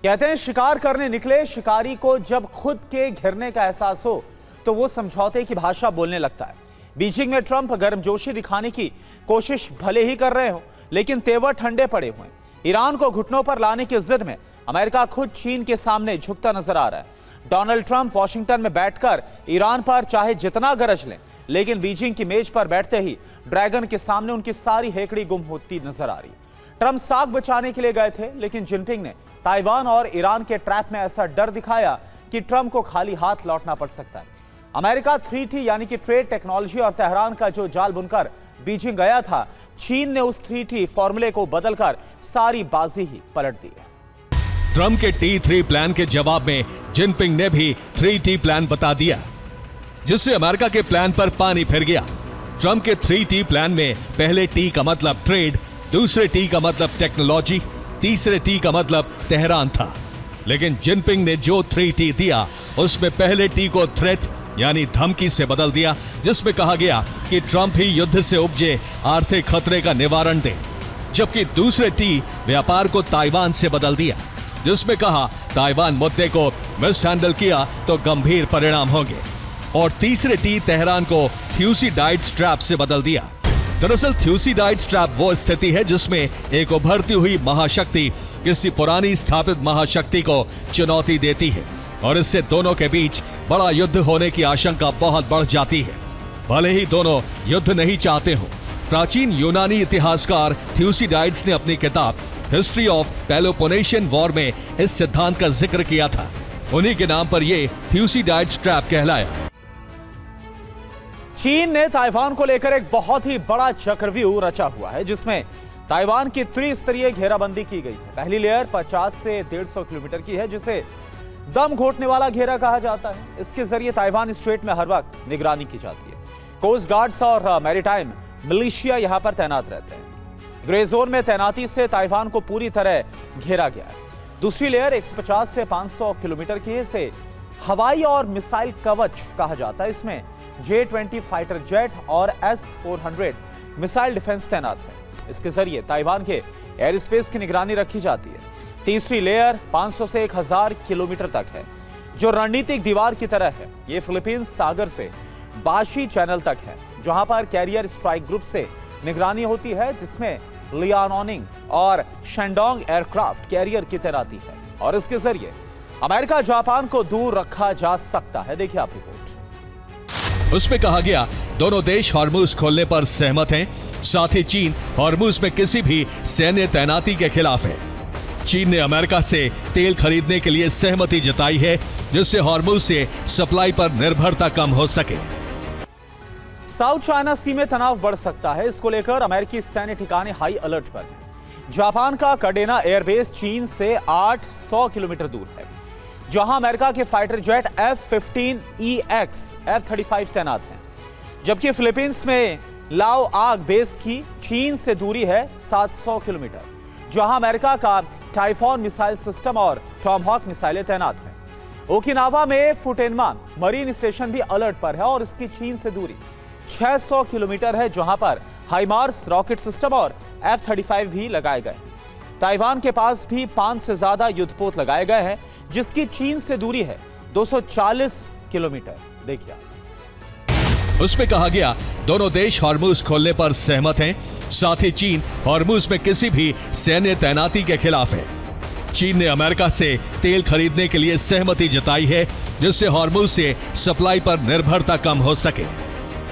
कहते हैं शिकार करने निकले शिकारी को जब खुद के घिरने का एहसास हो तो वो समझौते की भाषा बोलने लगता है। बीजिंग में ट्रंप गर्मजोशी दिखाने की कोशिश भले ही कर रहे हो, लेकिन तेवर ठंडे पड़े हुए। ईरान को घुटनों पर लाने की जिद में अमेरिका खुद चीन के सामने झुकता नजर आ रहा है। डोनाल्ड ट्रंप वॉशिंगटन में बैठकर ईरान पर चाहे जितना गरज लें, लेकिन बीजिंग की मेज पर बैठते ही ड्रैगन के सामने उनकी सारी हेकड़ी गुम होती नजर आ रही। ट्रंप साख बचाने के लिए गए थे, लेकिन जिनपिंग ने ताइवान और ईरान के ट्रैप में ऐसा डर दिखाया कि ट्रंप को खाली हाथ लौटना पड़ सकता है। अमेरिका 3T यानी कि ट्रेड, टेक्नोलॉजी और तेहरान का जो जाल बुनकर बीजिंग गया था, चीन ने उस 3T फॉर्मूले को बदलकर सारी बाजी ही पलट दी है। ट्रंप के T3 प्लान के जवाब में जिनपिंग ने भी 3T प्लान बता दिया, जिससे अमेरिका के प्लान पर पानी फिर गया। ट्रंप के 3T प्लान में पहले T का मतलब ट्रेड, दूसरे T का मतलब टेक्नोलॉजी, तीसरे T का मतलब तेहरान था। लेकिन जिनपिंग ने जो 3T दिया उसमें पहले T को थ्रेट यानी धमकी से बदल दिया, जिसमें कहा गया कि ट्रंप ही युद्ध से उपजे आर्थिक खतरे का निवारण दे, जबकि दूसरे T व्यापार को ताइवान से बदल दिया, जिसमें कहा ताइवान मुद्दे को मिसहैंडल किया तो गंभीर परिणाम होंगे, और तीसरे T तेहरान को थ्यूसिडाइड्स ट्रैप से बदल दिया। दरअसल थ्यूसिडाइड्स ट्रैप वो स्थिति है जिसमें एक उभरती हुई महाशक्ति किसी पुरानी स्थापित महाशक्ति को चुनौती देती है, और इससे दोनों के बीच बड़ा युद्ध होने की आशंका बहुत बढ़ जाती है, भले ही दोनों युद्ध नहीं चाहते हो। प्राचीन यूनानी इतिहासकार थ्यूसिडाइड्स ने अपनी किताब हिस्ट्री ऑफ पेलोपोनेशियन वॉर में इस सिद्धांत का जिक्र किया था। उन्हीं के नाम पर यह थ्यूसिडाइड्स ट्रैप कहलाया। चीन ने ताइवान को लेकर एक बहुत ही बड़ा चक्रव्यूह रचा हुआ है, जिसमें ताइवान की त्रिस्तरीय घेराबंदी की गई है। पहली लेयर 50 से 150 किलोमीटर की है, जिसे दम घोटने वाला घेरा कहा जाता है। इसके जरिए ताइवान स्ट्रेट में हर वक्त निगरानी की जाती है। कोस्ट गार्ड्स और मैरीटाइम मिलिशिया यहां पर तैनात रहते हैं। ग्रे जोन में तैनाती से ताइवान को पूरी तरह घेरा गया है। दूसरी लेयर 150 से 500 किलोमीटर की है। इसे हवाई और मिसाइल कवच कहा जाता है। इसमें J-20 फाइटर जेट और S-400 मिसाइल डिफेंस तैनात है। इसके जरिए ताइवान के एयर स्पेस की निगरानी रखी जाती है। तीसरी लेयर 500 से 1000 किलोमीटर तक है, जो रणनीतिक दीवार की तरह है। यह फिलीपींस सागर से बाशी चैनल तक है, जहां पर कैरियर स्ट्राइक ग्रुप से निगरानी होती है, जिसमें लियानोनिंग और शेंडोंग एयरक्राफ्ट कैरियर की तैनाती है, और इसके जरिए अमेरिका जापान को दूर रखा जा सकता है। देखिए आप रिपोर्ट। उसमें कहा गया दोनों देश हॉर्मुज खोलने पर सहमत हैं, साथ ही चीन हॉर्मुज में किसी भी सैन्य तैनाती के खिलाफ है। चीन ने अमेरिका से तेल खरीदने के लिए सहमति जताई है, जिससे हॉर्मुज से सप्लाई पर निर्भरता कम हो सके। साउथ चाइना सी में तनाव बढ़ सकता है। इसको लेकर अमेरिकी सैन्य ठिकाने हाई अलर्ट पर हैं। जापान का कडेना एयरबेस चीन से 800 किलोमीटर दूर है, जहां अमेरिका के फाइटर जेट F-15EX F-35 तैनात हैं, जबकि फिलीपींस में लाओ आग बेस की चीन से दूरी है 700 किलोमीटर, जहां अमेरिका का टाइफॉन मिसाइल सिस्टम और टॉमहॉक मिसाइलें तैनात हैं। ओकिनावा में फुटेनमान मरीन स्टेशन भी अलर्ट पर है, और इसकी चीन से दूरी 600 किलोमीटर है, जहां पर हाइमार्स रॉकेट सिस्टम और F-35 भी लगाए गए हैं। ताइवान के पास भी 5 से ज्यादा युद्धपोत लगाए गए हैं, जिसकी चीन से दूरी है 240 किलोमीटर। देखिए उसमें कहा गया दोनों देश हॉर्मुज खोलने पर सहमत हैं, साथ ही चीन हॉर्मुज में किसी भी सैन्य तैनाती के खिलाफ है। चीन ने अमेरिका से तेल खरीदने के लिए सहमति जताई है, जिससे हॉर्मुज से सप्लाई पर निर्भरता कम हो सके।